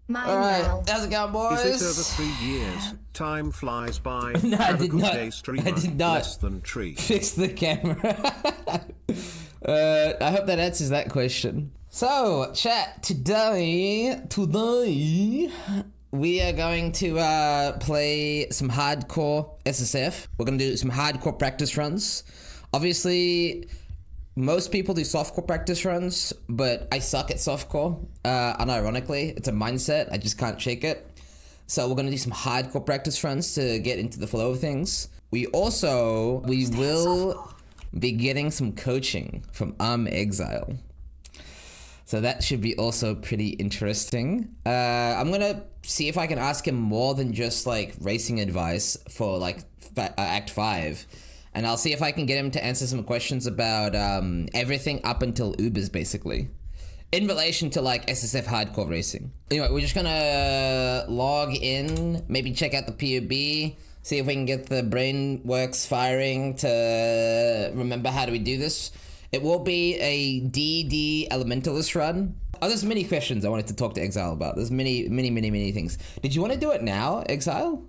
All right, how's it going, boys? Is it over 3 years? Time flies by. No, I did not. Streamer, I did not less than tree. fix the camera. I hope that answers that question. So, chat, today we are going to play some hardcore SSF. We're going to do some hardcore practice runs. Obviously, most people do softcore practice runs, but I suck at softcore. Unironically, it's a mindset. I just can't shake it. So we're gonna do some hardcore practice runs to get into the flow of things. We will be getting some coaching from IMEXILE. So that should be also pretty interesting. I'm gonna see if I can ask him more than just like racing advice for like Act 5. And I'll see if I can get him to answer some questions about everything up until Ubers, basically. In relation to like SSF hardcore racing. Anyway, we're just gonna log in, maybe check out the PUB, see if we can get the brain works firing to remember how do we do this. It will be a DD Elementalist run. Oh, there's many questions I wanted to talk to Exile about. There's many things. Did you want to do it now, Exile?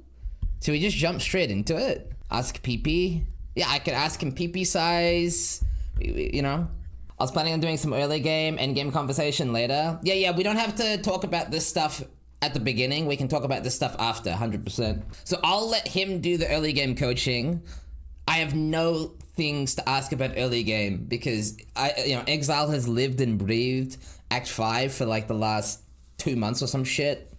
Should we just jump straight into it? Ask PP? Yeah, I could ask him PP size, you know? I was planning on doing some early game, end game conversation later. Yeah, we don't have to talk about this stuff at the beginning. We can talk about this stuff after, 100%. So I'll let him do the early game coaching. I have no things to ask about early game because Exile has lived and breathed Act 5 for like the last 2 months or some shit.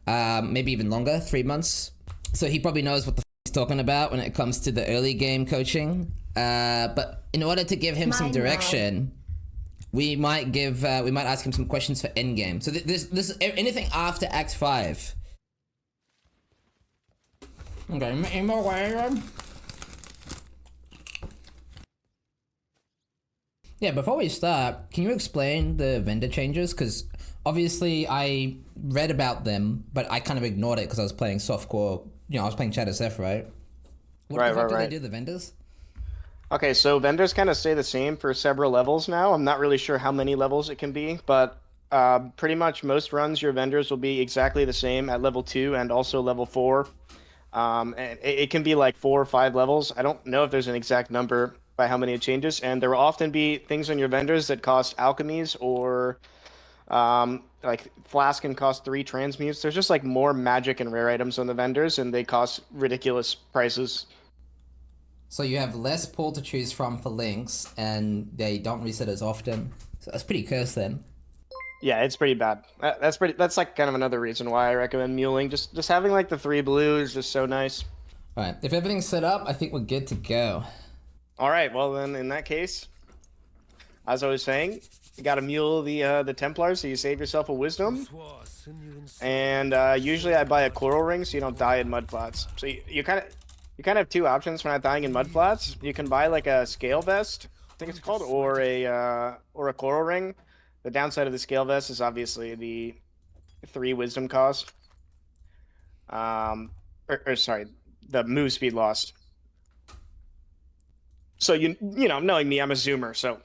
Maybe even longer, 3 months. So he probably knows what the he's talking about when it comes to the early game coaching. But in order to give him some direction, we might ask him some questions for end game. So this anything after Act 5. Okay, yeah, before we start, can you explain the vendor changes? Because obviously I read about them, but I kind of ignored it because I was playing softcore. I was playing Chat SF, right? What the fuck do they do, the vendors? Okay, so vendors kind of stay the same for several levels now. I'm not really sure how many levels it can be, but pretty much most runs your vendors will be exactly the same at level 2 and also level 4. And it can be like 4 or 5 levels. I don't know if there's an exact number by how many it changes, and there will often be things on your vendors that cost alchemies or like Flask can cost 3 transmutes. There's just like more magic and rare items on the vendors, and they cost ridiculous prices. So you have less pool to choose from for links, and they don't reset as often. So that's pretty cursed then. Yeah, it's pretty bad. That's like kind of another reason why I recommend muling. Just having like the 3 blue is just so nice. All right, if everything's set up, I think we're good to go. All right, well then in that case, as I was saying, you gotta mule the Templars so you save yourself a wisdom. And usually I buy a coral ring so you don't die in mudflats. So you kind of have 2 options for not dying in mudflats. You can buy like a scale vest, I think it's called, or a coral ring. The downside of the scale vest is obviously the 3 wisdom cost. Sorry, the move speed lost. So you know, knowing me, I'm a zoomer, so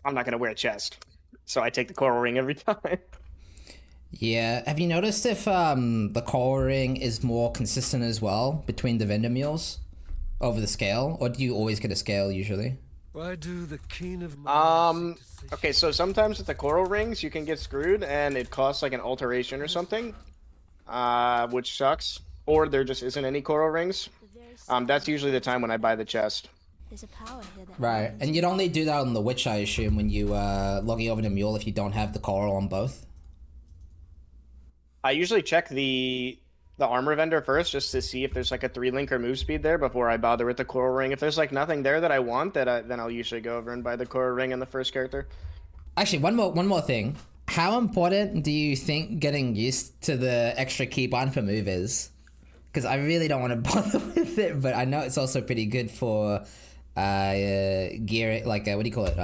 I'm not gonna wear a chest. So I take the coral ring every time. Yeah, have you noticed if the coral ring is more consistent as well between the vendor mules over the scale, or do you always get a scale usually? Why do the king of Okay, so sometimes with the coral rings you can get screwed and it costs like an alteration or something, which sucks. Or there just isn't any coral rings. That's usually the time when I buy the chest. There's a power here that Right, and you'd only do that on the witch, I assume, when you logging over to mule if you don't have the coral on both. I usually check the armor vendor first just to see if there's like a 3 or move speed there before I bother with the coral ring. If there's like nothing there that I want, then I'll usually go over and buy the coral ring on the first character. Actually, one more thing. How important do you think getting used to the extra keep on for move is? Because I really don't want to bother with it, but I know it's also pretty good for gear, like what do you call it?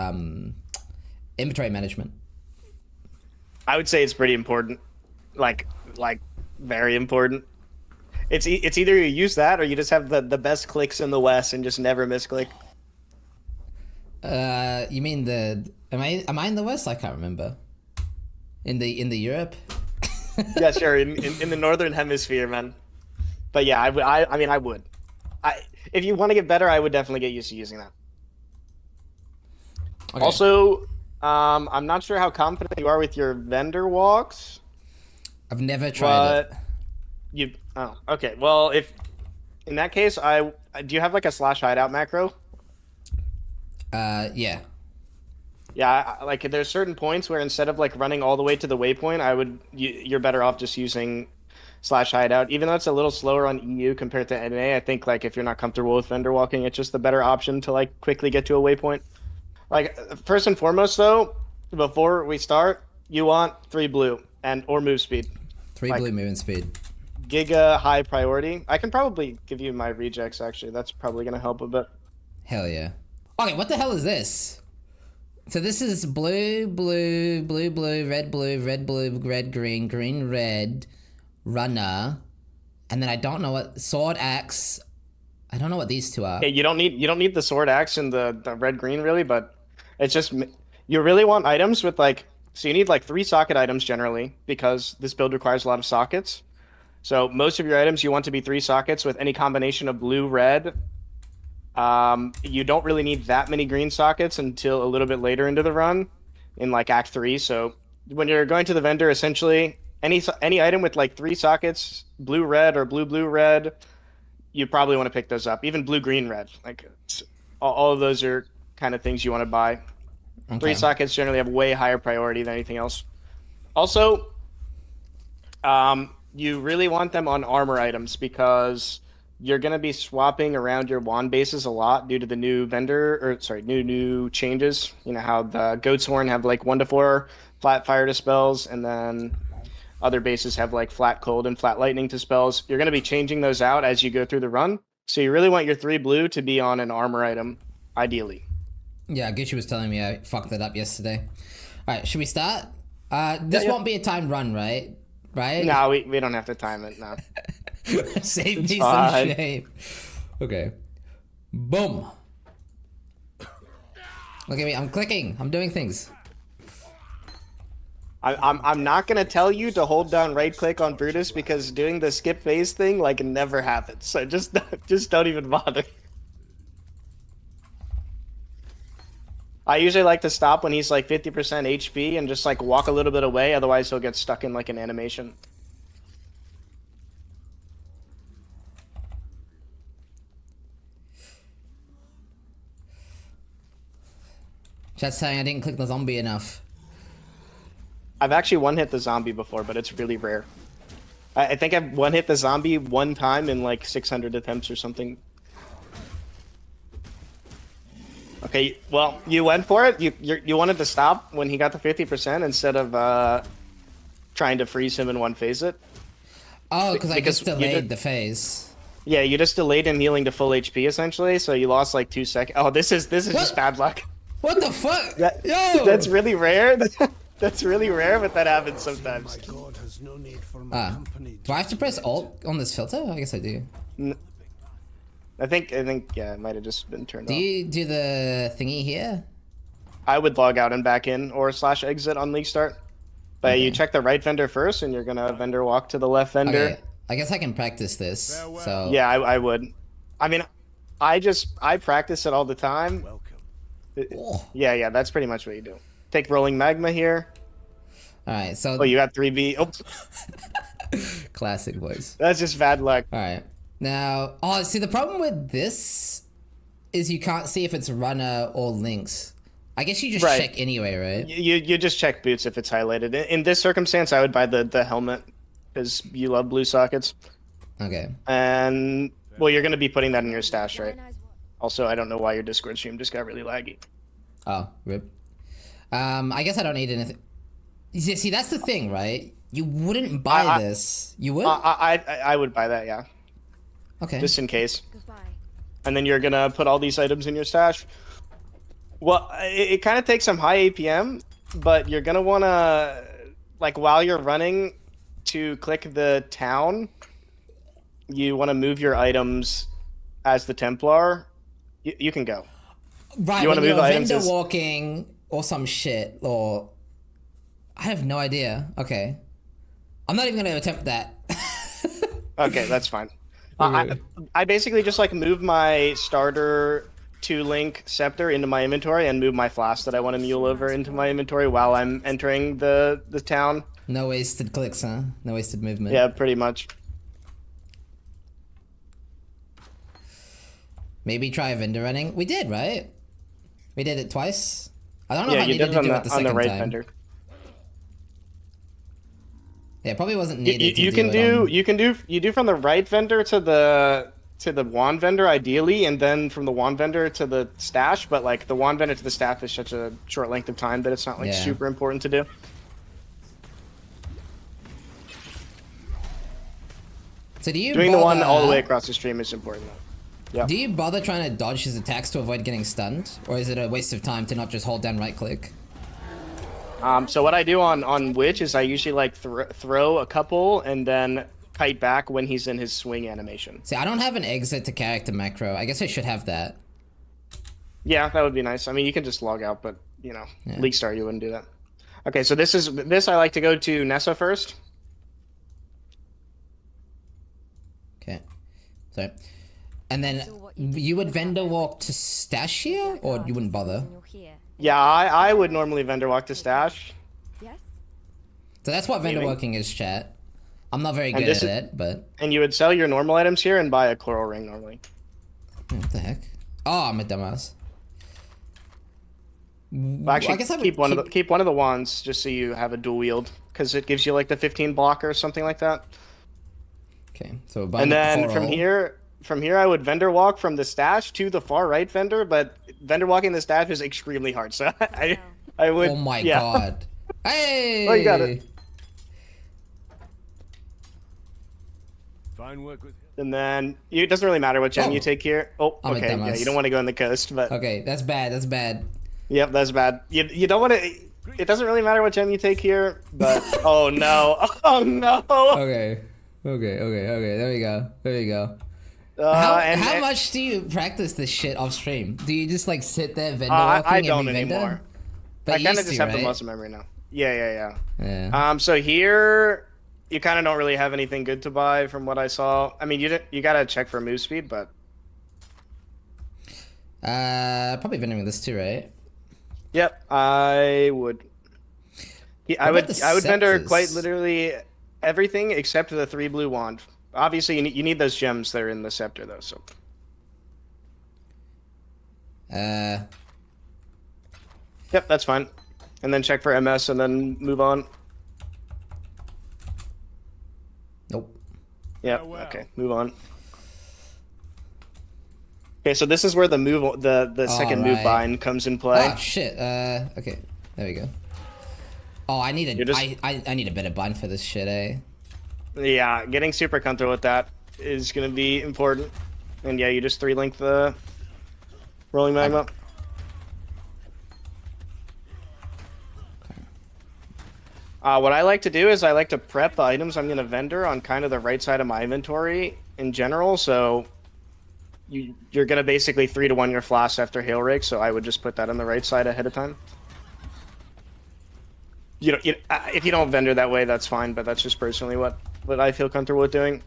Inventory management. I would say it's pretty important. Like very important. It's either you use that or you just have the best clicks in the West and just never misclick. You mean am I in the West? I can't remember. In the Europe? Yeah, sure. In the northern hemisphere, man. But yeah, I would. I mean, I would. If you want to get better, I would definitely get used to using that. Okay. Also, I'm not sure how confident you are with your vendor walks, I've never tried it. but you. Oh, okay. Well, if in that case, do you have like a slash hideout macro? Yeah. Yeah, like there's certain points where instead of like running all the way to the waypoint, you're better off just using slash hideout. Even though it's a little slower on EU compared to NA, I think like if you're not comfortable with vendor walking, it's just the better option to like quickly get to a waypoint. Like first and foremost though, before we start, you want 3 blue and or move speed. 3 Like- blue movement speed. Giga high priority. I can probably give you my rejects actually. That's probably gonna help a bit. Hell yeah. Okay, what the hell is this? So this is blue, blue, blue, blue, red, blue, red, blue, red, green, green, red, runner, and then I don't know what sword, axe. I don't know what these two are. Yeah, you don't need the sword axe and the red green really, but it's just you really want items with like so you need like 3 socket items generally because this build requires a lot of sockets. So most of your items you want to be 3 sockets with any combination of blue, red. You don't really need that many green sockets until a little bit later into the run, in like Act 3. So when you're going to the vendor, essentially any item with like 3 sockets, blue, red, or blue, blue, red, you probably want to pick those up. Even blue, green, red, like all of those are kind of things you want to buy. Okay. 3 sockets generally have way higher priority than anything else. Also, you really want them on armor items because you're going to be swapping around your wand bases a lot due to the new new changes. You know how the Goat's Horn have like 1 to 4 flat fire to spells, and then other bases have like flat cold and flat lightning to spells. You're going to be changing those out as you go through the run. So you really want your 3 blue to be on an armor item, ideally. Yeah, Gucci was telling me I fucked that up yesterday. Alright, should we start? This won't be a timed run, right? Right? No, we don't have to time it, no. Save me fine. some shame. Okay. Boom. Look at me, I'm clicking. I'm doing things. I'm not gonna tell you to hold down right click on Brutus because doing the skip phase thing like never happens. So just don't even bother. I usually like to stop when he's like 50% HP and just like walk a little bit away, otherwise he'll get stuck in like an animation. Chat's saying I didn't click the zombie enough. I've actually one-hit the zombie before, but it's really rare. I think I've one-hit the zombie 1 time in like 600 attempts or something. Okay, well, you went for it. You wanted to stop when he got the 50% instead of trying to freeze him and one phase it. Oh, because I just you delayed the phase. Yeah, you just delayed him healing to full HP essentially, so you lost like 2 seconds. Oh, this is just bad luck. What the fuck? Yo! That's really rare. That's really rare, but that happens sometimes. My god has no need for my company. Do I have to press Alt on this filter? I guess I do. I think yeah, it might have just been turned Do off. you do the thingy here? I would log out and back in or / exit on league start. But you check the right vendor first, and you're gonna vendor walk to the left vendor. Okay. I guess I can practice this. So Yeah, I would. I mean, I practice it all the time. Welcome. Oh. Yeah, that's pretty much what you do. Take rolling magma here. All right. So Oh, you got 3B. Oops, classic voice. that's just bad luck. All right. Now, oh, see the problem with this is you can't see if it's runner or links. I guess you just Right. check anyway, right? You just check boots if it's highlighted. In this circumstance, I would buy the helmet because you love blue sockets. Okay. And well, you're gonna be putting that in your stash, right? Also, I don't know why your Discord stream just got really laggy. Oh, rip. I guess I don't need anything. See, that's the thing, right? You wouldn't buy this. You would? I would buy that, yeah, Okay. just in case. And then you're gonna put all these items in your stash. Well, it kind of takes some high APM, but you're gonna wanna like while you're running to click the town, you want to move your items as the Templar. You can go. Right, You when wanna you're move items vendor as- walking or some shit, or I have no idea. Okay. I'm not even gonna attempt that. Okay, that's fine. Okay. I basically just like move my starter 2-link scepter into my inventory and move my flask that I want to mule over into my inventory while I'm entering the town. No wasted clicks, huh? No wasted movement. Yeah, pretty much. Maybe try vendor running. We did, right? We did it twice. I don't know Yeah, if I you needed did to it do on it the the second right time. vendor. Yeah, it probably wasn't needed. You can do from the right vendor to the wand vendor ideally, and then from the wand vendor to the stash. But like the wand vendor to the staff is such a short length of time that it's not like Yeah. super important to do. So do you Doing the one all the bother- way across the stream is important though. Yeah. Do you bother trying to dodge his attacks to avoid getting stunned, or is it a waste of time to not just hold down right click? So what I do on Witch is I usually like throw a couple and then kite back when he's in his swing animation. See, I don't have an exit to character macro. I guess I should have that. Yeah, that would be nice. I mean, you can just log out, but you know, Yeah. League Star, you wouldn't do that. Okay, so this I like to go to Nessa first. Okay. So, and then you would vendor walk to stash here, or you wouldn't bother? Yeah, I would normally vendor walk to stash. Yes. So that's what vendor Maybe. walking is, chat. I'm not very And good this at is- it, but And you would sell your normal items here and buy a coral ring normally. what the heck? Oh, I'm a dumbass. But actually, I guess I would keep one of the wands just so you have a dual wield, because it gives you like the 15 blocker or something like that. Okay, so buy And the then coral. from here, I would vendor walk from the stash to the far right vendor, but vendor walking the stash is extremely hard. So I would. Oh my yeah. god. Hey! Oh, you got it. Fine work with And then it doesn't really matter what gem you take here. Oh, I'm a okay. Yeah, dumbass. you don't want to go on the coast, but Okay, that's bad. That's bad. yep, that's bad. You don't want to. It doesn't really matter what gem you take here, but oh no, oh no. Okay. Okay. There we go. There you go. How much do you practice this shit off stream? Do you just like sit there vendor walking I every don't vendor? anymore. But I you kind of used just to, have the right? muscle memory now. Yeah. Yeah. So here, you kind of don't really have anything good to buy from what I saw. I mean, you gotta check for move speed, but Probably vendoring this too, right? yep, I would. Yeah, I What would. about the I would vendor scepters? quite literally everything except the 3 blue wand. Obviously, you need those gems that are in the scepter though. So yep, that's fine. And then check for MS and then move on. Nope. Yep. Farewell. Okay, move on. Okay, so this is where the move, the second move Alright. bind comes in play. Oh shit. Okay. There we go. Oh, I need a You're just- I need a better bind for this shit, eh? Yeah, getting super comfortable with that is going to be important. And yeah, you just 3-link the rolling magma. What I like to do is I like to prep the items I'm going to vendor on kind of the right side of my inventory in general. So you're going to basically 3-to-1 your flask after hail rake. So I would just put that on the right side ahead of time. If you don't vendor that way, that's fine. But that's just personally what I feel comfortable with doing.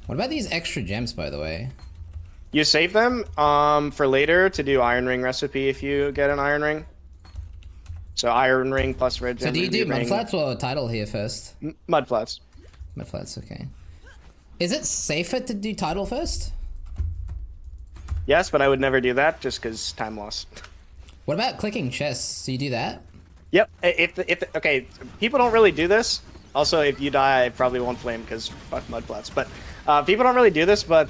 What about these extra gems, by the way? You save them for later to do iron ring recipe if you get an iron ring. So iron ring plus red gem. So do you do ruby ring. mud flats or title here first? Mud flats. Mud flats, okay. Is it safer to do title first? Yes, but I would never do that just because time loss. What about clicking chests? Do you do that? Yep. Okay, people don't really do this. Also, if you die, I probably won't flame because fuck mud flats. But people don't really do this. But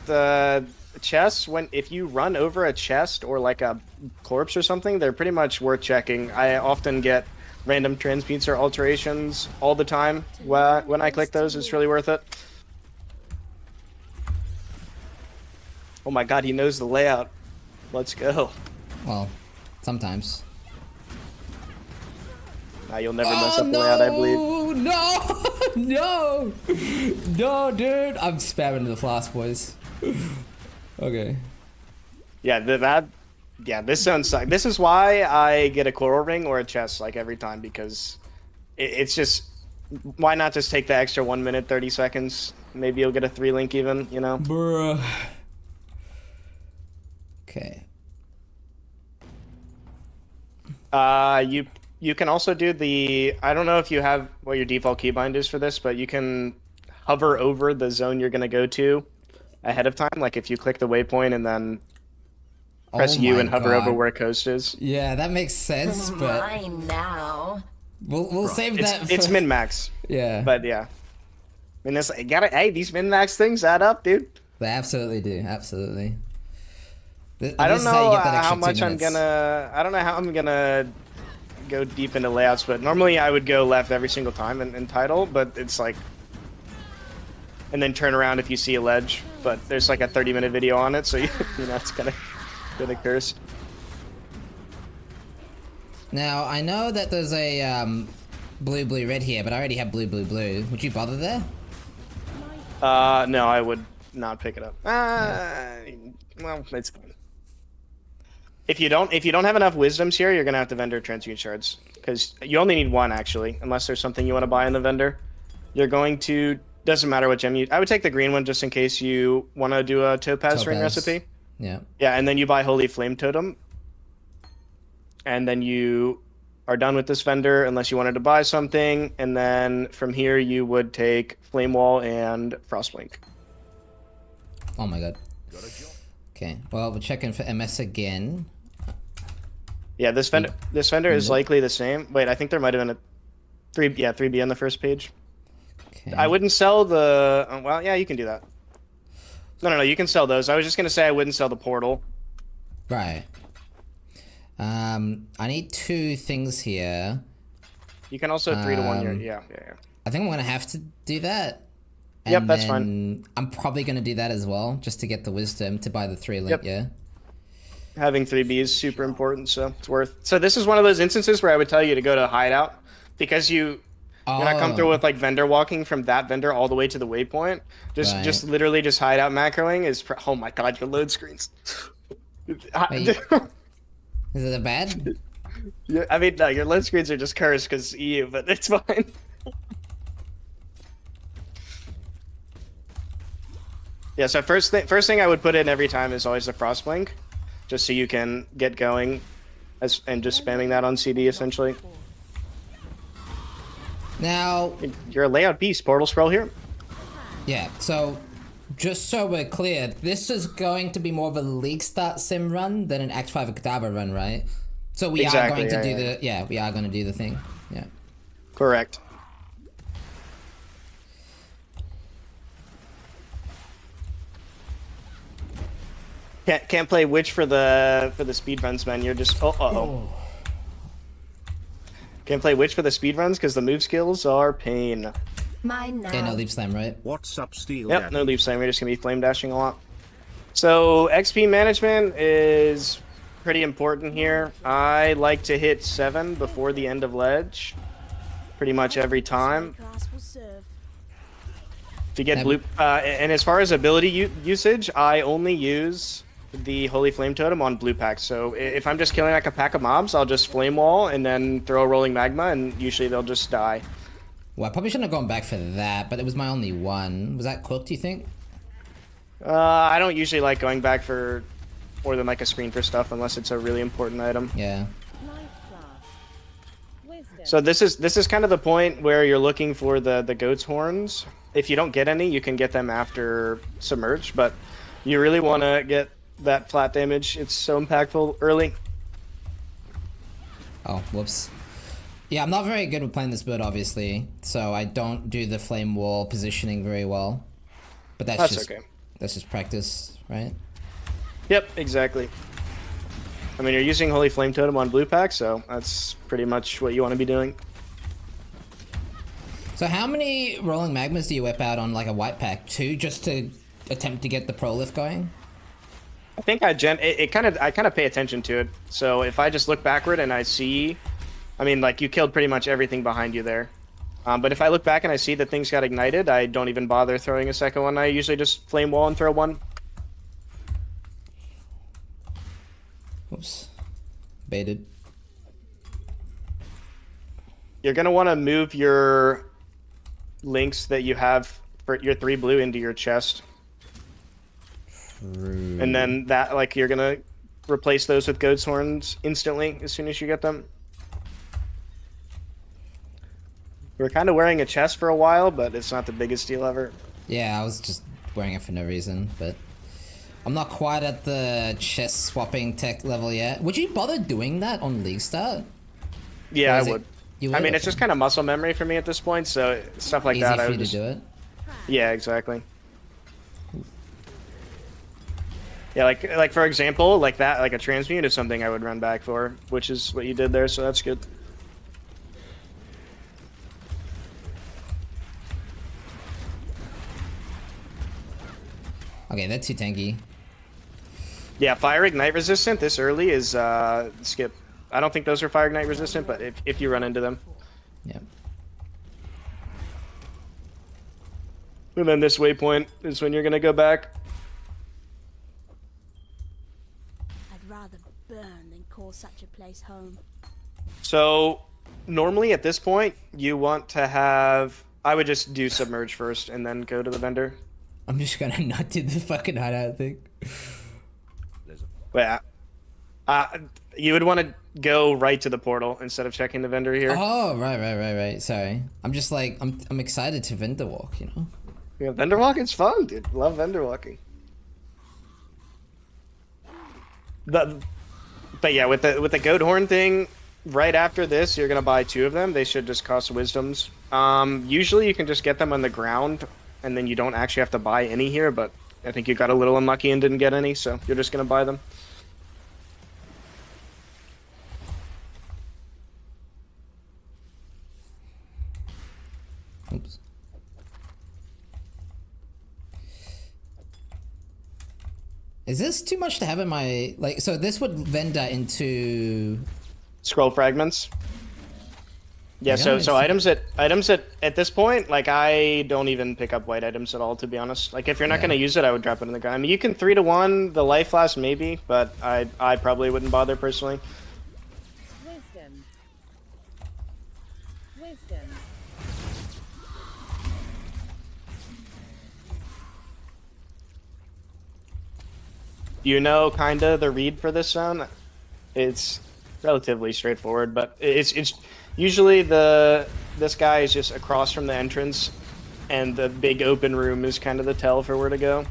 chests, if you run over a chest or like a corpse or something, they're pretty much worth checking. I often get random transmutes or alterations all the time. When I click those, it's really worth it. Oh my god, he knows the layout. Let's go. Well, sometimes. Nah, you'll never mess up the layout, I believe. No! No, dude! I'm spamming the flask, boys. Okay. Yeah, this sounds like this is why I get a coral ring or a chest like every time because it's just why not just take the extra 1 minute 30 seconds? Maybe you'll get a 3 link even, you know. Bruh. Okay. You can also do the, I don't know if you have what your default keybind is for this, but you can hover over the zone you're gonna go to ahead of time. Like if you click the waypoint and then press Oh U my and hover over God. where coast is. Yeah, that makes sense, but Mine now. we'll save that for... It's min max, Yeah. but yeah. I mean, this, hey, these min max things add up, dude. They absolutely do, absolutely. I don't This is how you know get that how extra 2 much I'm minutes. gonna. I don't know how I'm gonna go deep into layouts, but normally I would go left every single time in title, but it's like, and then turn around if you see a ledge. But there's like a 30-minute video on it, so you know it's gonna curse. Now, I know that there's a blue, blue, red here, but I already have blue, blue, blue. Would you bother there? No, I would not pick it up. Well, it's fine. If you don't have enough wisdoms here, you're gonna have to vendor transmute shards because you only need 1 actually, unless there's something you want to buy in the vendor. You're going to, doesn't matter what gem you. I would take the green one just in case you want to do a topaz ring recipe. Yeah. Yeah, and then you buy Holy Flame Totem, and then you are done with this vendor unless you wanted to buy something, and then from here you would take Flame Wall and Frostblink. Oh my god. Okay, well, we're checking for MS again. Yeah, this vendor is likely the same. Wait, I think there might have been a 3B on the first page. Okay. I wouldn't sell the... well, yeah, you can do that. No, you can sell those. I was just going to say I wouldn't sell the portal. Right. I need 2 things here. You can also 3 to 1 your... Yeah. I think I'm gonna have to do that. Yep, And that's then fine. I'm probably gonna do that as well, just to get the wisdom to buy the 3 link, Yep. yeah? Having 3B is super important, so it's worth... So this is one of those instances where I would tell you to go to Hideout, because you're not comfortable with like vendor walking from that vendor all the way to the waypoint. Just literally just Hideout macroing is... Oh my god, your load screens. Wait, is it bad? Yeah, I mean, no, your load screens are just cursed because EU, but it's fine. Yeah, so first thing I would put in every time is always the Frostblink, just so you can get going, and just spamming that on CD essentially. Now, You're a layout beast. Portal scroll here. yeah, so just so we're clear, this is going to be more of a League Start sim run than an Act 5 Kadabra run, right? So we are Exactly, going to yeah, do yeah. the... Yeah, we are going to do the thing. Yeah. Correct. Can't play Witch for the speedruns, man. You're just Can't play Witch for the speedruns because the move skills are pain. Mine now. Okay, no Leap Slam, right? What's up, Steel? Yep, no leaf slam. You're just gonna be flame dashing a lot. So XP management is pretty important here. I like to hit 7 before the end of ledge, pretty much every time. To get blue, and as far as ability usage, I only use the Holy Flame Totem on blue packs. So if I'm just killing like a pack of mobs, I'll just Flame Wall and then throw a Rolling Magma, and usually they'll just die. Well, I probably shouldn't have gone back for that, but it was my only one. Was that cooked, do you think? I don't usually like going back for more than like a screen for stuff unless it's a really important item. Yeah. So this is kind of the point where you're looking for the goat's horns. If you don't get any, you can get them after Submerge, but you really want to get that flat damage. It's so impactful early. Oh, whoops. Yeah, I'm not very good with playing this build, obviously, so I don't do the flame wall positioning very well. But that's just okay. That's just practice, right? Yep, exactly. I mean, you're using Holy Flame Totem on blue pack, so that's pretty much what you want to be doing. So how many rolling magmas do you whip out on like a white pack? 2 just to attempt to get the pro lift going? I think I kind of pay attention to it. So if I just look backward and I see, I mean, like you killed pretty much everything behind you there. But if I look back and I see that things got ignited, I don't even bother throwing a second one. I usually just flame wall and throw one. Oops. Baited. You're gonna want to move your links that you have for your 3 blue into your chest. And then that, like, you're gonna replace those with goat's horns instantly as soon as you get them. We were kind of wearing a chest for a while, but it's not the biggest deal ever. Yeah, I was just wearing it for no reason, but I'm not quite at the chest swapping tech level yet. Would you bother doing that on League Start? Yeah, I is it- would. You I mean, it's Okay. just kind of muscle memory for me at this point, so stuff like Easy that. for I you would to just... do it. Yeah, exactly. Yeah, like for example, like that, like a transmute is something I would run back for, which is what you did there, so that's good. Okay, that's too tanky. Yeah, fire ignite resistant this early is skip. I don't think those are fire ignite resistant, but if you run into them. Yeah. And then this waypoint is when you're gonna go back. I'd rather burn than call such a place home. So normally at this point, you want to have. I would just do submerge first and then go to the vendor. I'm just gonna not do the fucking hideout thing. But you would want to go right to the portal instead of checking the vendor here. Oh, right. Sorry. I'm just like, I'm excited to vendor walk, you know? Yeah, vendor walking's fun, dude. Love vendor walking. But yeah, with the goat horn thing, right after this, you're gonna buy 2 of them. They should just cost wisdoms. Usually you can just get them on the ground, and then you don't actually have to buy any here. But I think you got a little unlucky and didn't get any, so you're just gonna buy them. Oops. Is this too much to have in my, like, so this would vendor into... Scroll fragments. Yeah, Yeah, so items at this point, like, I don't even pick up white items at all, to be honest. Like, if you're not Yeah. gonna use it, I would drop it in the ground. I mean, you can 3-to-1 the life flask maybe, but I probably wouldn't bother personally. Wisdom. Wisdom. You know, kinda the read for this zone. It's relatively straightforward, but it's usually this guy is just across from the entrance, and the big open room is kind of the tell for where to go.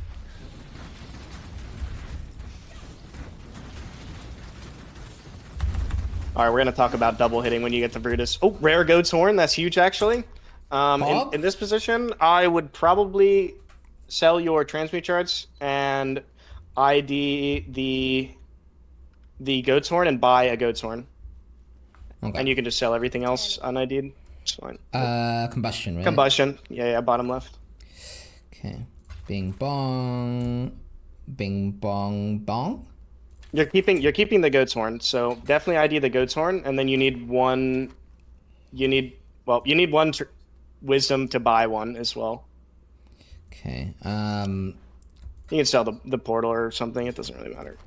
All right, we're gonna talk about double hitting when you get to Brutus. Oh, rare goat's horn. That's huge, actually. In this position, I would probably sell your transmute charts and ID the goat's horn and buy a goat's horn, Okay. and you can just sell everything else unID'd. It's fine. Combustion, right? Combustion. Yeah, bottom left. Okay. Bing bong. Bing bong bong. You're keeping the goat's horn, so definitely ID the goat's horn, and then you need one. You need one wisdom to buy one as well. Okay. You can sell the portal or something. It doesn't really matter.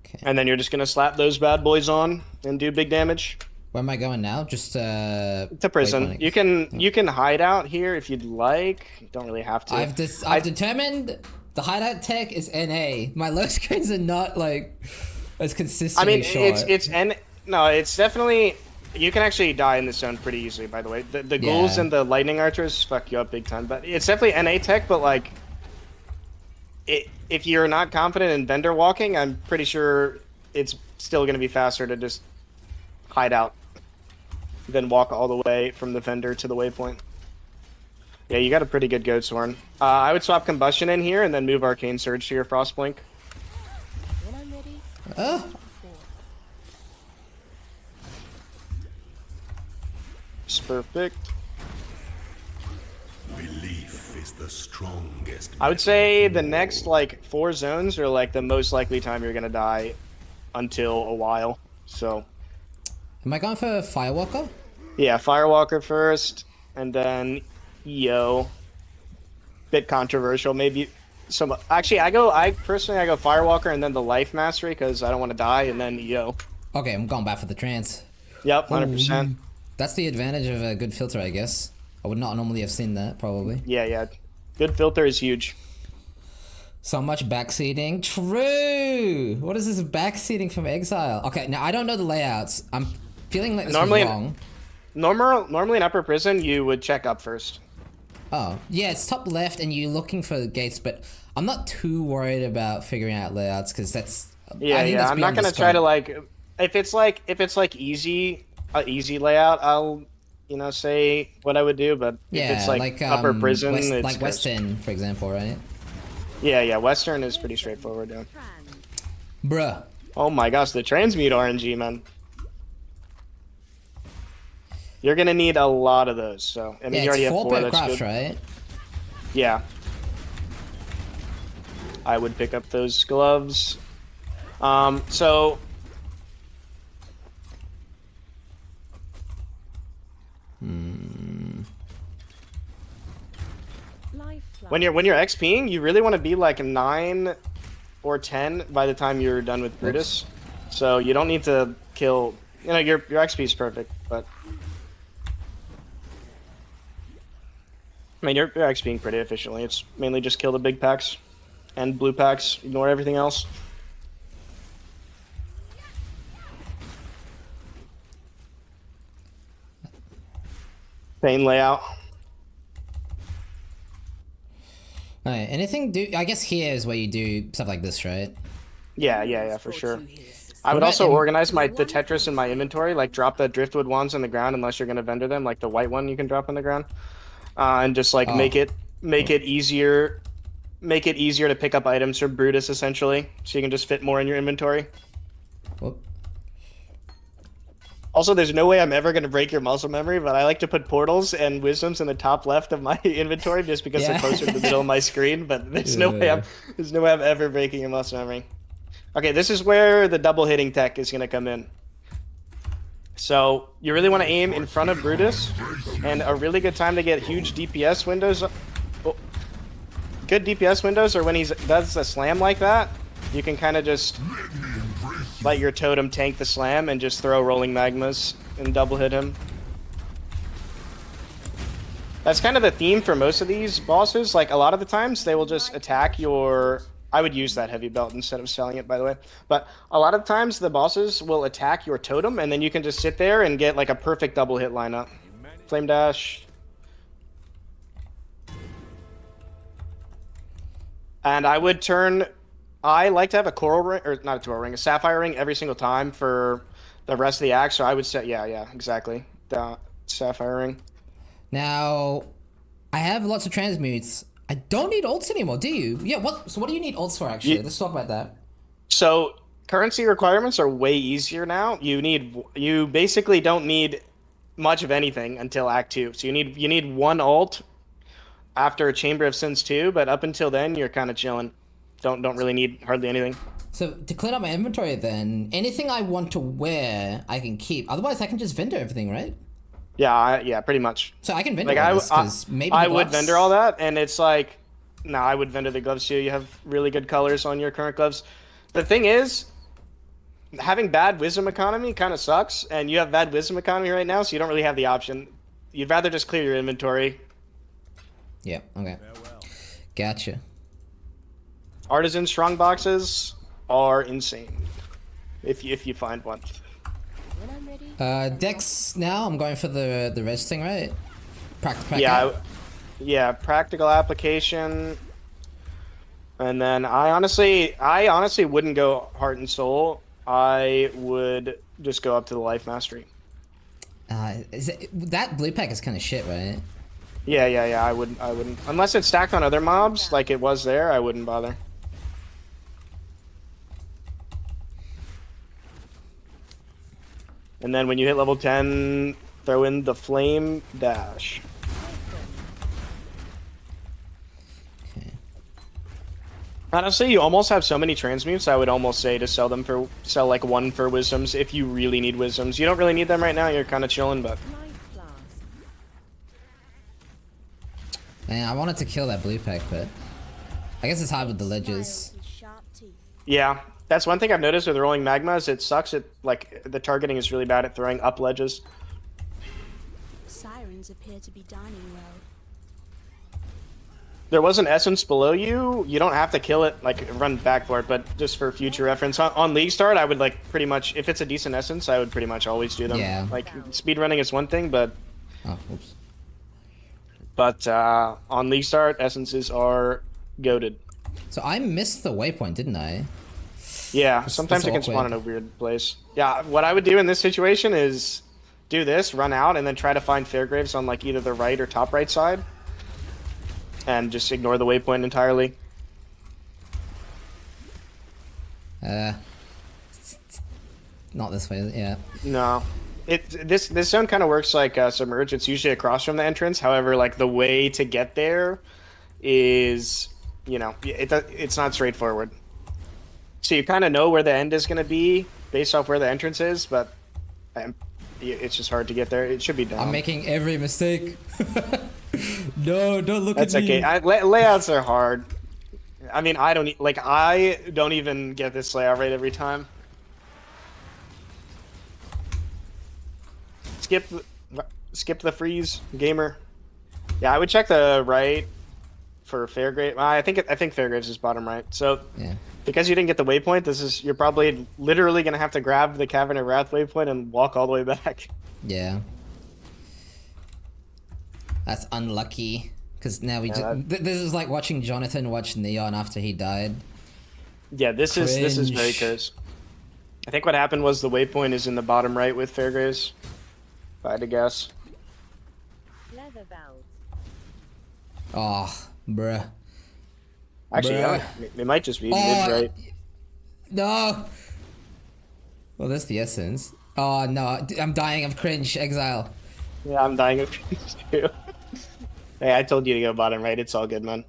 Okay. And then you're just gonna slap those bad boys on and do big damage. Where am I going now? Just To prison. You can hide out here if you'd like. You don't really have to. I've determined the hideout tech is NA. My low screens are not like as I consistently mean, short. it's definitely. You can actually die in this zone pretty easily. By the way, the ghouls Yeah. and the lightning archers fuck you up big time. But it's definitely NA tech. But like, if you're not confident in vendor walking, I'm pretty sure it's still going to be faster to just hide out than walk all the way from the vendor to the waypoint. Yeah, you got a pretty good goat's horn. I would swap combustion in here and then move arcane surge to your frost blink. When I'm ready, Oh, It's perfect. Belief is the strongest. I would say the next like 4 zones are like the most likely time you're gonna die until a while. So am I going for Firewalker? yeah, Firewalker first, and then EO. Bit controversial, maybe. Some actually, I personally go Firewalker and then the Life Mastery because I don't want to die, and then EO. Okay, I'm going back for the trance. Yep, 100%. That's the advantage of a good filter, I guess. I would not normally have seen that, probably. Yeah. Good filter is huge. So much backseating. True! What is this backseating from Exile? Okay, now I don't know the layouts. I'm feeling like this is wrong. Normally in upper prison, you would check up first. Oh, yeah, it's top left and you're looking for the gates, but I'm not too worried about figuring out layouts because that's... Yeah. I'm not gonna try to like... If it's like easy layout, I'll, say what I would do, but if it's like upper prison, it's like Western, for example, right? Yeah, Western is pretty straightforward, yeah. Bruh. Oh my gosh, the transmute RNG, man. You're gonna need a lot of those, so... I mean, you already have 4, per that's craft, good. right? Yeah. I would pick up those gloves. So... When you're XPing, you really want to be like 9 or 10 by the time you're done with Brutus. So you don't need to kill... your XP is perfect, but... I mean, you're XPing pretty efficiently. It's mainly just kill the big packs and blue packs. Ignore everything else. Pain layout. Alright, anything do... I guess here is where you do stuff like this, right? Yeah, for sure. I would also organize the Tetris in my inventory, like drop the driftwood wands on the ground unless you're gonna vendor them, like the white one you can drop on the ground. And just like make it easier to pick up items from Brutus essentially, so you can just fit more in your inventory. Whoop. Also, there's no way I'm ever gonna break your muscle memory, but I like to put portals and wisdoms in the top left of my inventory just because they're closer to the middle of my screen. But there's no way I'm ever breaking your muscle memory. Okay, this is where the double hitting tech is gonna come in. So you really want to aim in front of Brutus, and a really good time to get huge DPS windows. Good DPS windows are when he does a slam like that. You can kind of just let your totem tank the slam and just throw rolling magmas and double hit him. That's kind of the theme for most of these bosses. Like a lot of the times they will just attack your... I would use that heavy belt instead of selling it, by the way. But a lot of times the bosses will attack your totem, and then you can just sit there and get like a perfect double hit lineup. Flame dash. And I would turn... I like to have a coral ring, or not a coral ring, a sapphire ring every single time for the rest of the act. So I would set, yeah, exactly. The sapphire ring. Now, I have lots of transmutes. I don't need ults anymore, do you? Yeah, so what do you need ults for, actually? Let's talk about that. So, currency requirements are way easier now. You basically don't need much of anything until Act 2. So you need one ult after Chamber of Sins 2, but up until then, you're kind of chilling. Don't really need hardly anything. So, to clean up my inventory then, anything I want to wear, I can keep. Otherwise, I can just vendor everything, right? Yeah, pretty much. So I can vendor all this, 'cause maybe I would vendor all that, and it's like, no, I would vendor the gloves too. You have really good colors on your current gloves. The thing is, having bad wisdom economy kind of sucks, and you have bad wisdom economy right now, so you don't really have the option. You'd rather just clear your inventory. Yeah, okay. Gotcha. Artisan strong boxes are insane, if you find one. Dex now, I'm going for the res thing, right? Yeah, practical application. And then I honestly wouldn't go heart and soul. I would just go up to the life mastery. That blue pack is kind of shit, right? Yeah, I wouldn't. Unless it's stacked on other mobs, like it was there, I wouldn't bother. And then when you hit level 10, throw in the flame dash. Okay. Honestly, you almost have so many transmutes, I would almost say to sell like one for wisdoms if you really need wisdoms. You don't really need them right now, you're kind of chilling, but... Man, I wanted to kill that blue pack, but... I guess it's hard with the ledges. Yeah. That's one thing I've noticed with rolling magmas. It sucks. Like the targeting is really bad at throwing up ledges. Sirens appear to be dining well. There was an essence below you. You don't have to kill it, like run back for it, but just for future reference, on League Start, I would like pretty much, if it's a decent essence, I would pretty much always do them. Yeah. Like speedrunning is one thing, but Oh, oops. on League Start, essences are goated. So I missed the waypoint, didn't I? Yeah, sometimes that's it can spawn in awkward. a weird place. Yeah, what I would do in this situation is do this, run out, and then try to find Fairgraves on like either the right or top right side. And just ignore the waypoint entirely. Not this way, is it? Yeah. No. This zone kind of works like Submerge. It's usually across from the entrance. However, like the way to get there is, you know, it's not straightforward. So you kind of know where the end is going to be based off where the entrance is, but it's just hard to get there. It should be done. I'm making every mistake. No, don't look That's at me. okay. Layouts are hard. I mean, I don't even get this layout right every time. Skip the freeze, gamer. Yeah, I would check the right for Fairgrave. I think Fairgraves is bottom right. So Yeah. because you didn't get the waypoint, you're probably literally gonna have to grab the Cavern of Wrath waypoint and walk all the way back. Yeah. That's unlucky. Because now we Yeah, this is like watching Jonathan watch Neon after he died. Yeah, this is very Cringe. cursed. I think what happened was the waypoint is in the bottom right with Fairgraves. If I had to guess. Leather valves. Oh, bruh. Actually, Bruh. yeah, it might just be mid Oh, right. No! Well, that's the essence. Oh, no. I'm dying of cringe. Exile. Yeah, I'm dying of cringe too. Hey, I told you to go bottom right. It's all good, man.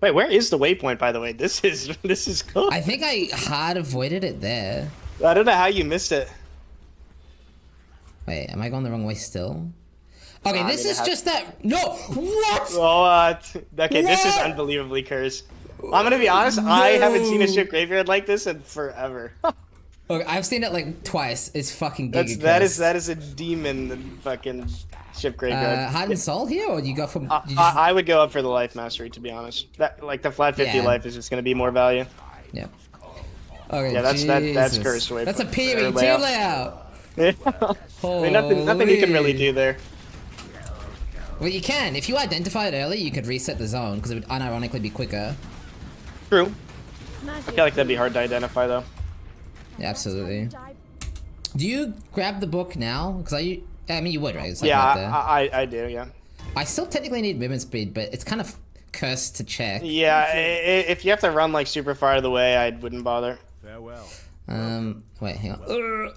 Wait, where is the waypoint, by the way? This is cool. I think I had avoided it there. I don't know how you missed it. Wait, am I going the wrong way still? Okay, I this mean, it is has- just that. No! What? What? Okay, this is What? unbelievably cursed. I'm gonna be honest. I haven't seen a ship graveyard like this in forever. Okay, I've seen it like twice. It's fucking giga that cursed. is a demon fucking ship graveyard. Heart and soul here, or you go from? You just, I would go up for the life mastery, to be honest. That like the flat 50 Yeah. life is just gonna be more value. yeah. Okay. Yeah, that's Jesus. cursed away. That's a or PvE2 layout. layout. Yeah. I mean, nothing you can really do there. Well, you can. If you identify it early, you could reset the zone because it would unironically be quicker. True. I Magic. feel like that'd be hard to identify though. Yeah, absolutely. Die. Do you grab the book now? Because I mean, you would, right? It's like Yeah, right there. I do. Yeah. I still technically need movement speed, but it's kind of cursed to check. Yeah. If you have to run like super far out of the way, I wouldn't bother. Farewell. Wait, hang on. Farewell.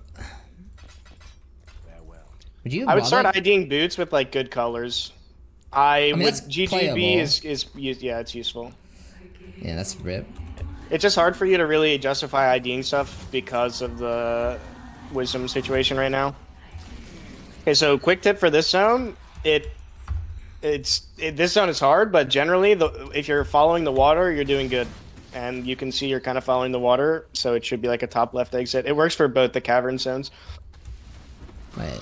Would you? I would start bother? IDing boots with like good colors. I mean, would that's GGB playable. is used. Yeah, it's useful. Yeah, that's rip. It's just hard for you to really justify IDing stuff because of the wisdom situation right now. Okay, so quick tip for this zone: this zone is hard, but generally, if you're following the water, you're doing good, and you can see you're kind of following the water, so it should be like a top left exit. It works for both the cavern zones. Wait,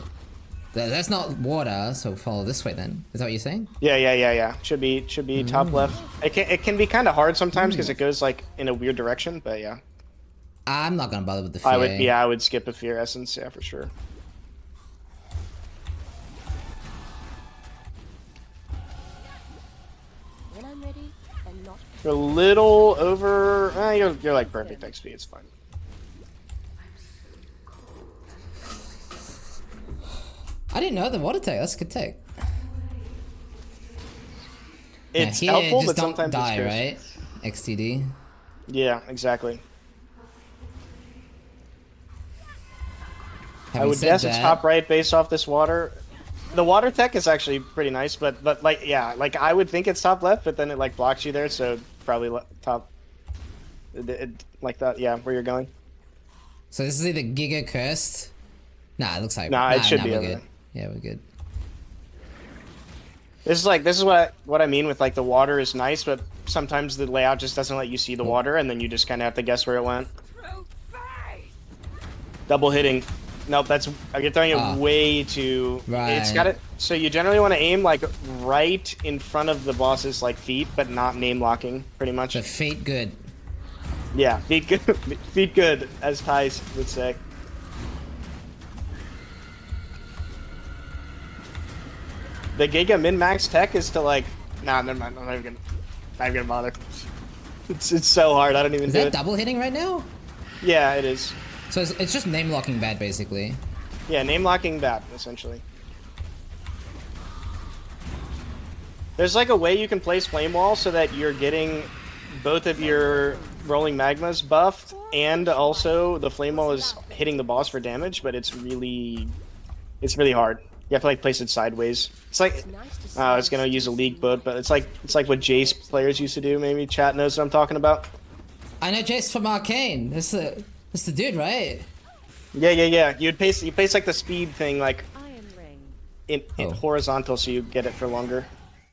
that's not water, so follow this way then. Is that what you're saying? Yeah. Should be top left. It can be kind of hard sometimes because it goes like in a weird direction, but yeah. I'm not gonna bother with the fear. I would skip a fear essence, yeah, for sure. When I'm ready and not. You're a little over. You're like perfect XP. It's fine. I didn't know the water tech. That's a good tech. It's here, helpful, just but don't sometimes die, it's cursed. right? XTD. Yeah, exactly. I Having would said guess it's that- top right based off this water. The water tech is actually pretty nice, but like yeah, like I would think it's top left, but then it like blocks you there, so probably top. Like that, yeah, where you're going. So this is either Giga cursed. Nah, it looks like. Nah, it should be we're over good. there. Yeah, we're good. This is what I mean with like the water is nice, but sometimes the layout just doesn't let you see the water, and then you just kind of have to guess where it went. Double hitting. Nope, that's you're throwing it way too. It's Right. got it. So you generally want to aim like right in front of the boss's like feet, but not name locking. Pretty much. The fate good. Yeah, feet good. Feet good, as Ty would say. The Giga min max tech is to like. Nah, never mind. I'm not even gonna bother. It's so hard. I don't even Is do that it. double hitting right now? Yeah, it is. So it's just name locking bad, basically. Yeah, name locking bad, essentially. There's like a way you can place flame wall so that you're getting both of your rolling magmas buffed and also the flame wall is hitting the boss for damage, but it's really hard. You have to like place it sideways. It's like it's gonna use a league boat, but it's like what Jace players used to do. Maybe chat knows what I'm talking about. I know Jace from Arcane. That's the dude, right? Yeah. You place like the speed thing like Iron ring. in horizontal so you get it for longer.